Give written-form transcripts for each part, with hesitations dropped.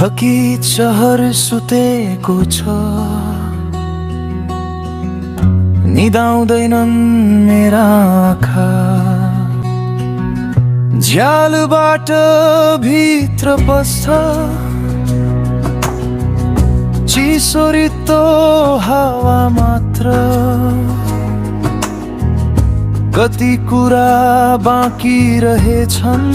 थकी चहर सुतेको छ, निदाउँदैनन् मेरा आँखा। झ्यालबाट भित्र पस्छ चिसो रित्तो हावा मात्र। कति कुरा बाँकी रहेछन्,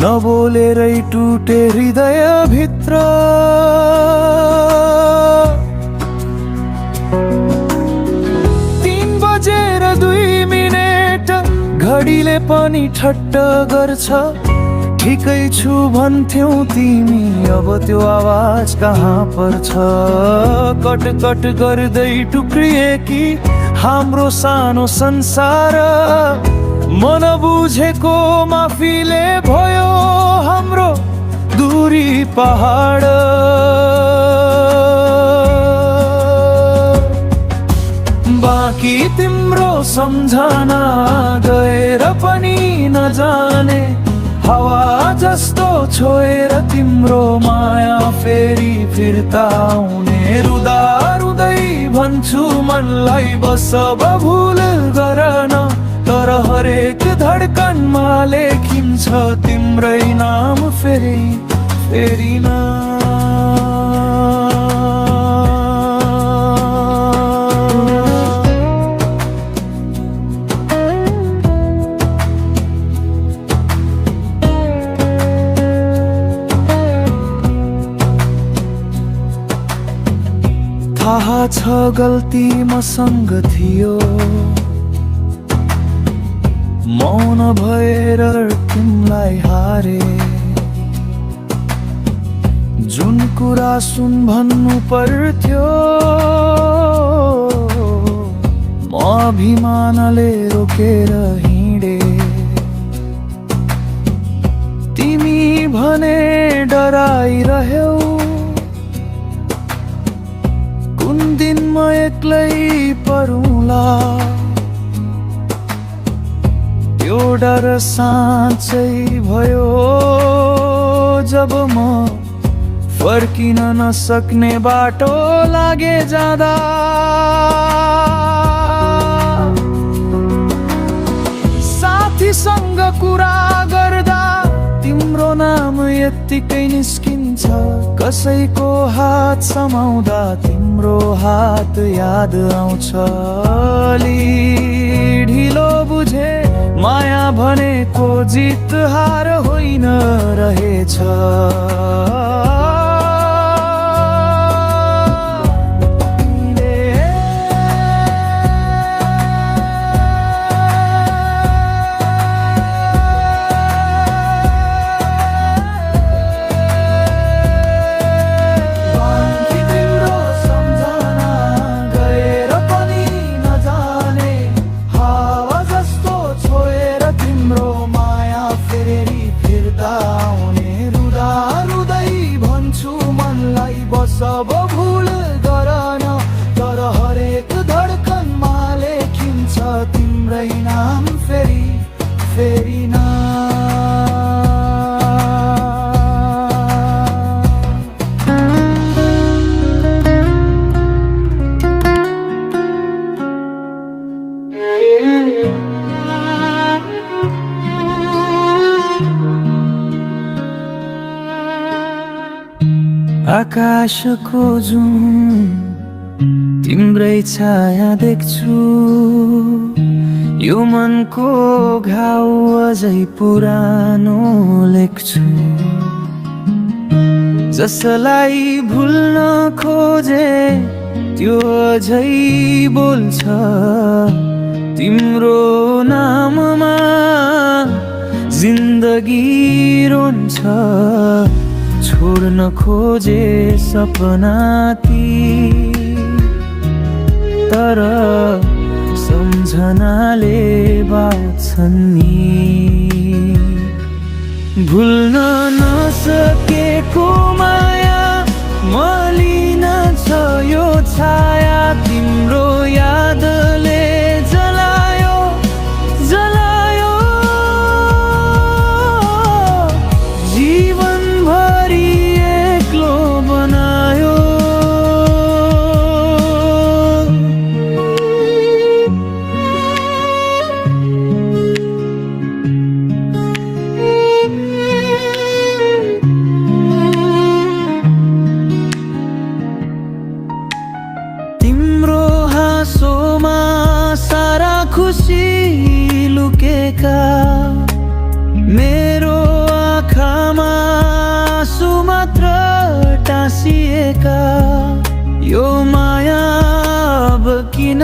नबोलेरै टुटे हृदय भित्र। 3 बजेर 2 मिनेट घडीले पनि ठट्ट गर्छ। ठिकै छु भन्थ्यौ तिमी, अब त्यो आवाज कहाँ पर्छ? कट कट गर्दै टुक्रिए कि हाम्रो सानो संसार। मन बुझेको माफीले भयो हाम्रो दूरी पहाड। बाँकी तिम्रो सम्झना गएर पनि नजाने, हावा जस्तो छोएर तिम्रो माया फेरि फिर्ता आउने। रुदा रुदै भन्छु मनलाई बस अब भुल गर्न, तर हरेक धड्कनमा लेखिन्छ तिम्रै नाम फेरि फेरि न। थाहा छ गल्ती मसँग थियो, मौन भएर तिमीलाई हारे। जुन कुरा सुन भन्नु पर्थ्यो, म अभिमानले रोकेर हिँडे। तिमी भने डराइरह्यौ, कुन दिन म एक्लै परुला। त्यो डर साँच्चै भयो जब म फर्किन नसक्ने बाटो लागे जाँदा। साथीसँग कुरा गर्दा तिम्रो नाम यत्तिकै निस्किन्छ। कसैको हात समाउँदा तिम्रो हात याद आउँछ। अलि ढिलो बुझे माया भनेको जित हार होइन रहेछ। सब भुल गर्न, तर हरेक धड्कनमा लेखिन्छ तिम्रै नाम फेरि फेरि न। आकाशको जुन तिम्रै छाया देख्छु, यो मनको घाउ अझै पुरानो लेख्छु। जसलाई भुल्न खोजे त्यो अझै बोल्छ तिम्रो नाममा। जिन्दगी रोन्छ छोड्न खोजे सपना ती, तर सम्झनाले बाँच्छन् नि। भुल्न नसकेको माया मलिन छ यो छाया। तिम्रो यादले जलायो जलायो जीवन। मेरो आँखामा आँसु मात्र टाँसिएका। यो माया अब किन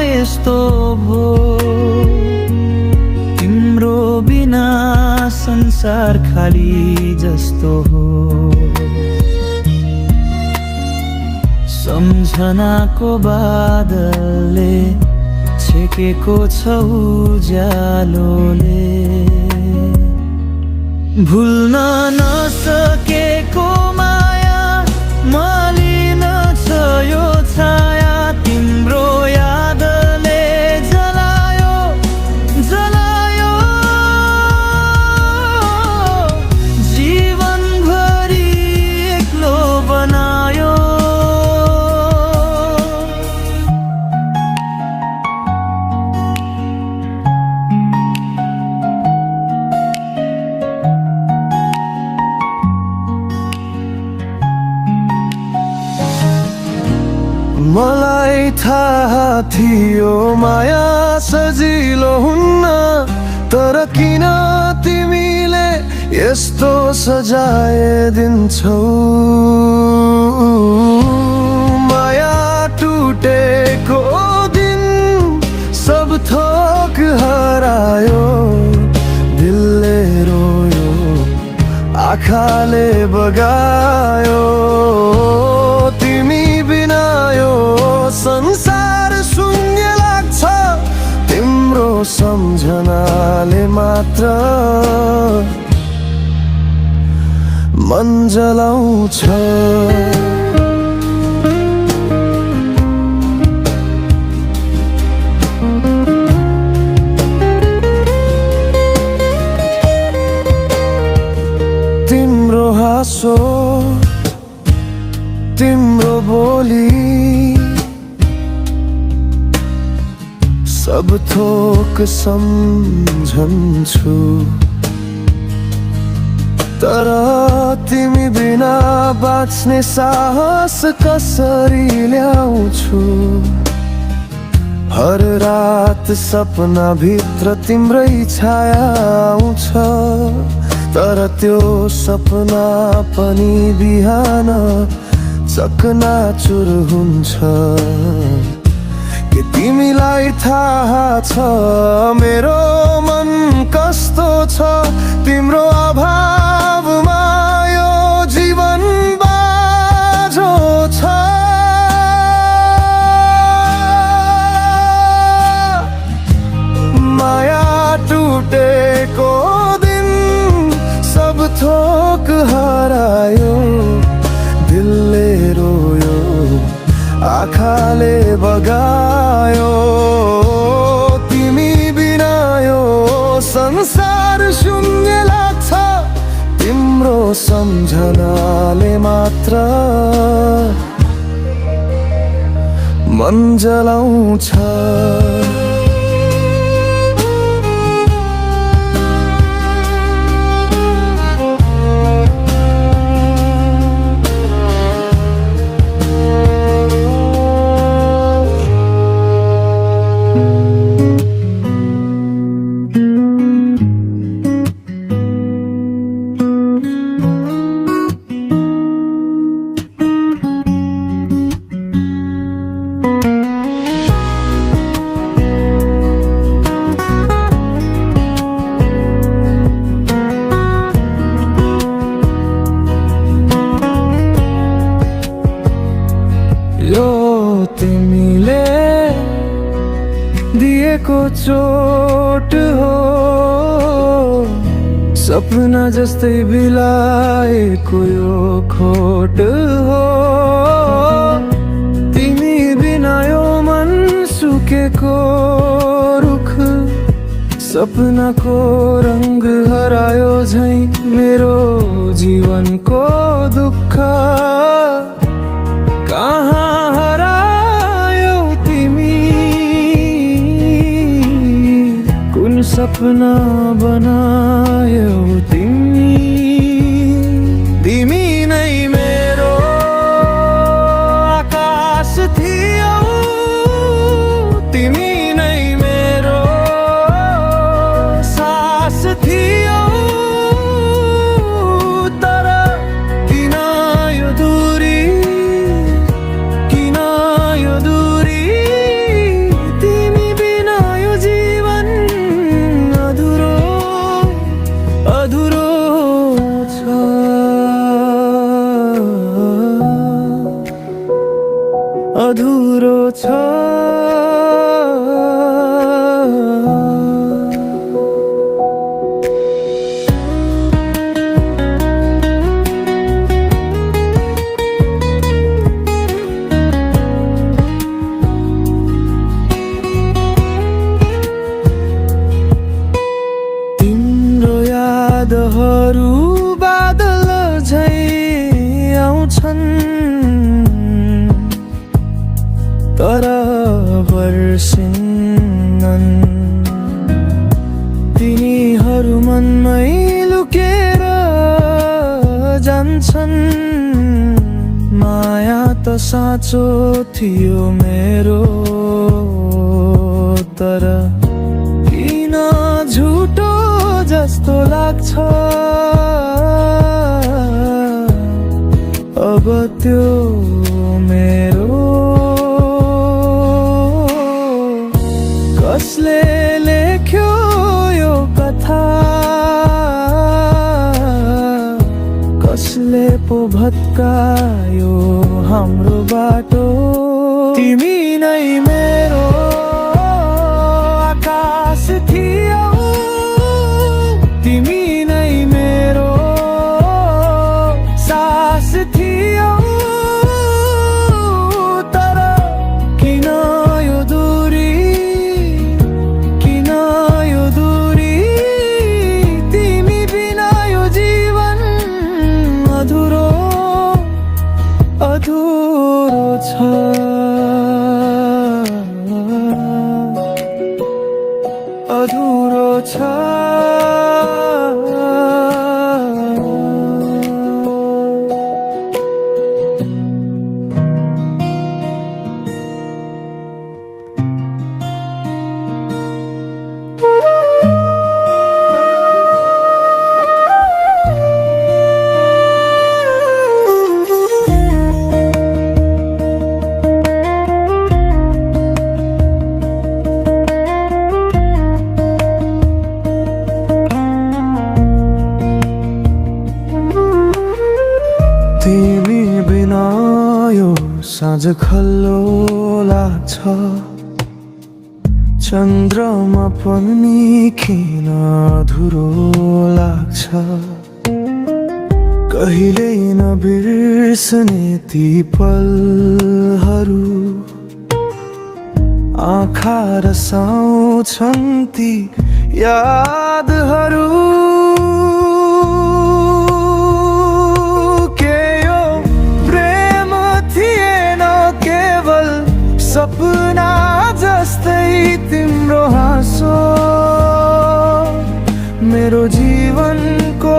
यस्तो भो, तिम्रो बिना संसार खाली जस्तो हो। सम्झनाको बादलले छेकेको छ उज्यालोले। भुल्न नसकेको माया मलिन छ यो छाया। तिम्रो यादले जलायो जलायो जीवनभरि एक्लो बनायो। मलाई थाहा थियो माया सजिलो हुन्न, तर किन तिमीले यस्तो सजाय दिन्छौ। माया टुटेको दिन सब थोक हरायो। दिलले रोयो आँखाले बगायो। तिमी बिना यो संसार शून्य लाग्छ। तिम्रो सम्झनाले मात्र मन जलाउँछ। तिम्रो हाँसो तिम्रो बोली सब थोक सम्झन्छु, तर तिमी बिना बाँच्ने साहस कसरी ल्याउँछु। हर रात सपना भित्र तिम्रै छाया आउँछ, तर त्यो सपना पनि बिहान चकनाचुर हुन्छ। के तिमीलाई थाहा छ मेरो मन कस्तो छ। तिम्रो अभावमा यो जीवन बाझो छ। माया टुटेको दिन सब थोक हरायो। दिलले रोयो आँखाले बगायो। तिमी बिना यो संसार शून्य लाग्छ। तिम्रो सम्झनाले मात्र मन जलाउँछ। तिमीले दिएको चोट हो, सपना जस्तै बिलाएको यो खोट हो। तिमी बिना यो मन सुकेको रुख, सपनाको रंग हरायो झै मेरो जीवनको दुःख। कहाँ हरायो तिमी, कुन सपना बनायो तिमी। तिमी नै मेरो आकाश थियौ, तिमी नै मेरो यादहरू बादल झै आउँछन् तर वर्षिन्नन् तिनीहरू मनमै लुकेर जान्छन् माया त साँचो थियो मेरो तर किन झुटो जस्तो लाग्छ अब त्यो मेरो कसले लेख्यो यो कथा कसले पो भत्कायो हाम्रो बाटो तिमी नै मेरो आकाश थियौ तिमी नै मेरो सास थियौ तर किन यो दूरी किन यो दूरी तिमी बिना यो जीवन अधुरो अधुरो छ अधुरो छ तिमी बिना यो साँझ खल्लो लाग्छ चन्द्रमा पनि किन अधुरो लाग्छ कहिल्यै नबिर्सने ती पलहरू आँखा रसाउँछन् ती यादहरू सपना जस्तै तिम्रो हाँसो मेरो जीवनको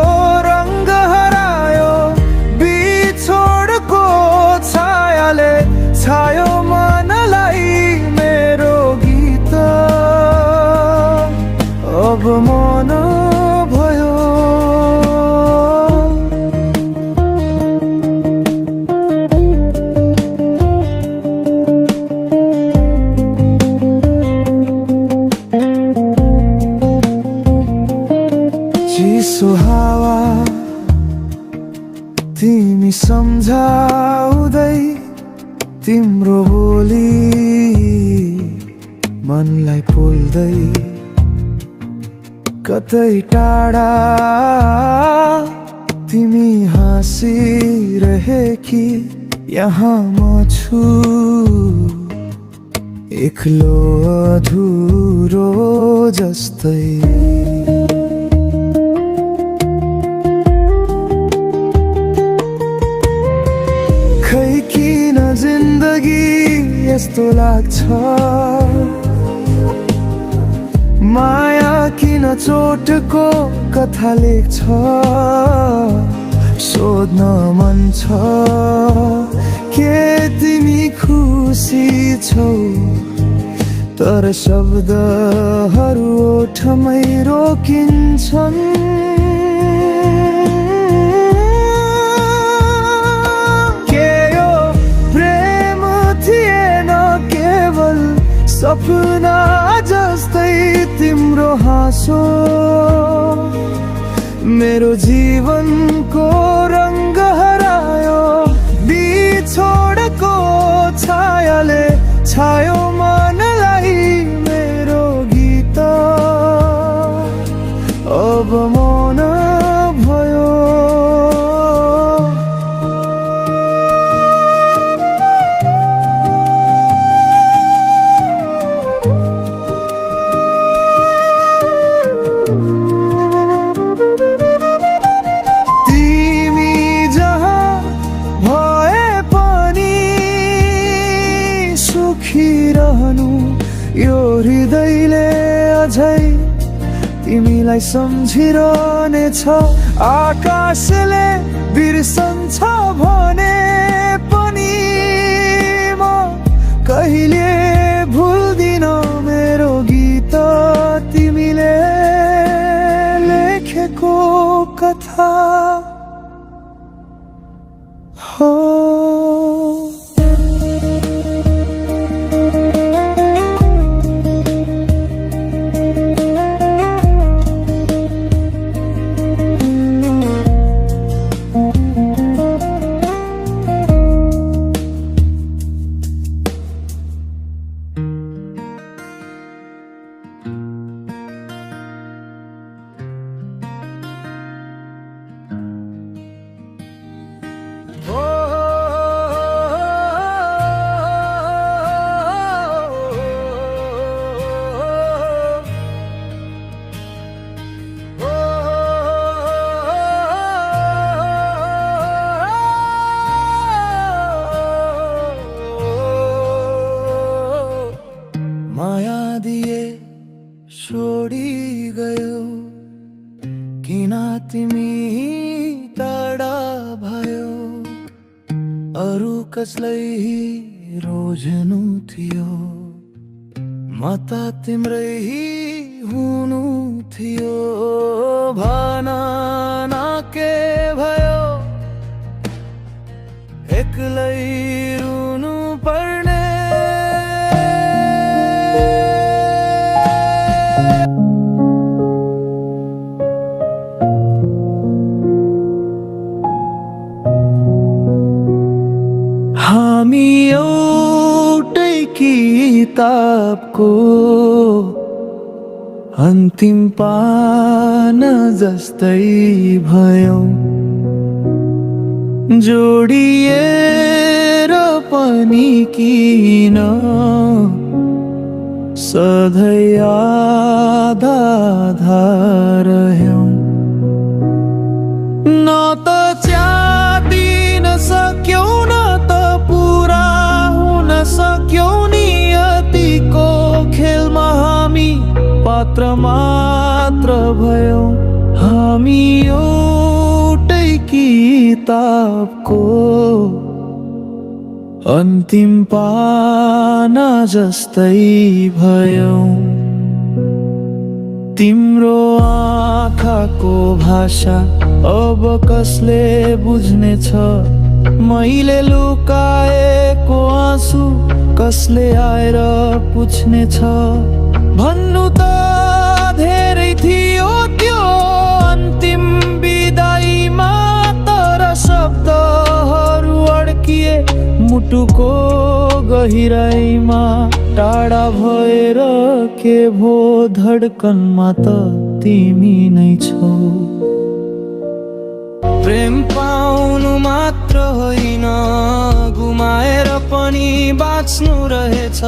रङ्ग हरायो बिछोडको छायाले छायो मनलाई मेरो गीत अब मन भयो चिसो हावा तिमी सम्झाउँदै तिम्रो बोली मनलाई पोल्दै कतै टाढा तिमी हाँसिरहेकी यहाँ म छु एक्लो अधुरो जस्तै खै किन जिन्दगी यस्तो लाग्छ माया किन चोटको कथा लेख्छ सोध्न मन छ के तिमी खुसी छौ तर शब्दहरू ओठमै रोकिन्छन् सपना जस्तै तिम्रो हाँसो मेरो जीवनको रङ्ग हरायो बिछोडको छायाले छायो मनलाई मेरो गीत अब मन भयो तिमीलाई सम्झिरहने छ। आकाशले बिर्सन्छ भने पनि म कहिले भुल्दिन मेरो गीत तिमीले लेखेको कथा हो। माया दिए छोडी गयो किन तिमी टाढा भयो। अरू कसलाई रोज्नु थियो म त तिम्रै हुनु थियो। भन न के भयो एक्लै रुनु पर्ने। हामी एउटै किताबको अन्तिम पाना जस्तै भयौं। जोडिएर पनि किन सधैँ आधा आधा रह्यौं। न त च्यातिन सक्यौं न त पुरा हुन सक्यौं। नियतिको खेलमा हामी पात्र मात्र भयौं। हामी एउटै किताबको अन्तिम पाना जस्तै भयौं। तिम्रो आँखाको भाषा अब कसले बुझ्नेछ। मैले लुकाएको आँसु कसले आएर पुछ्नेछ। भन्नु त धेरै थियो त्यो अन्तिम बिदाईमा तर शब्दहरू अड्किए मुटुको गहिराईमा। टाढा भएर के भो धड्कनमा त तिमी नै छौ। प्रेम पाउनु मात्र होइन गुमाएर पनि बाँच्नु रहेछ।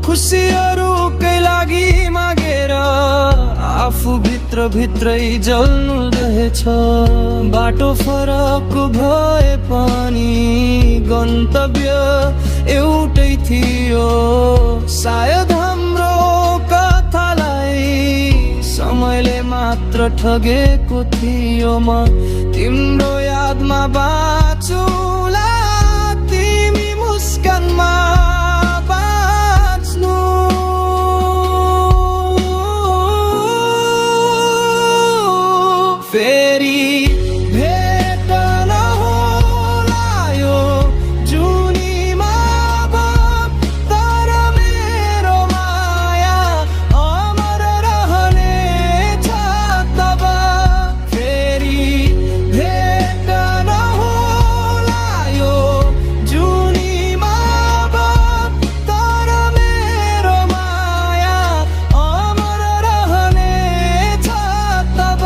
खुसीहरूकै लागि मागेर आफू भित्र भित्रै जल्नु रहेछ। बाटो फरक भए पनि गन्तव्य एउटै थियो। सायद हाम्रो कथालाई समयले मात्र ठगेको थियो। म तिम्रो यादमा बाँचुला तिमी मुस्कानमा बाँच्नु। फेरि भेट नहोला यो जुनीमा तर मेरो माया अमर रहनेछ तब। फेरि भेट नहोला यो जुनीमा तर मेरो माया अमर रहनेछ तब।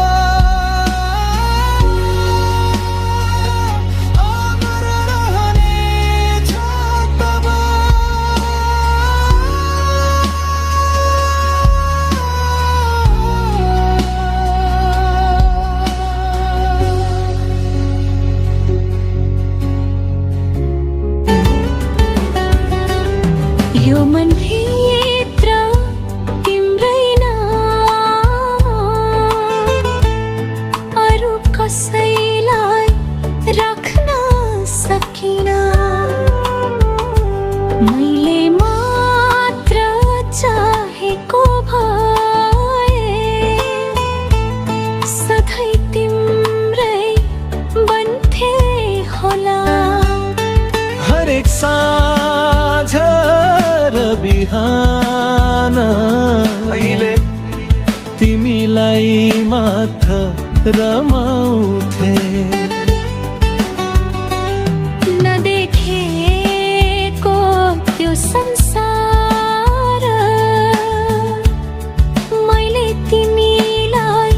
तिमीलाई मात्र रमाउँथे। नदेखेको त्यो संसार मैले तिमीलाई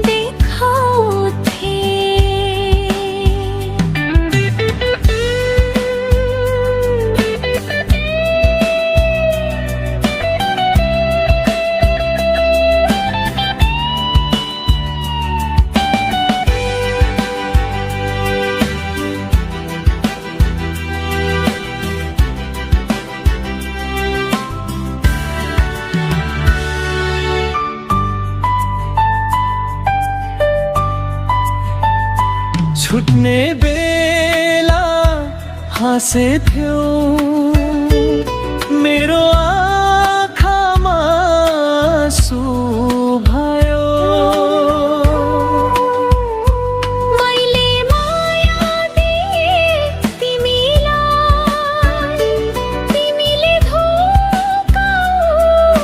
देखाउँथे। छुट्ने बेला हाँसेथ्यौ, मेरो आँखामा आँसु भयो। मैले माया दिए तिमीलाई, तिमीले धोका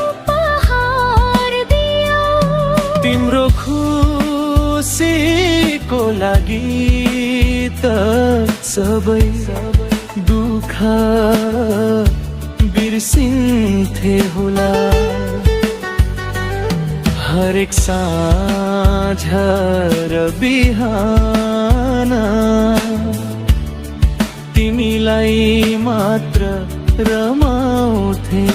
उपहार दियौ। तिम्रो खुसीको लागि त सबै दुःख बिर्सिन्थे होला। हरेक साँझ र बिहान तिमीलाई मात्र रमाउँथे।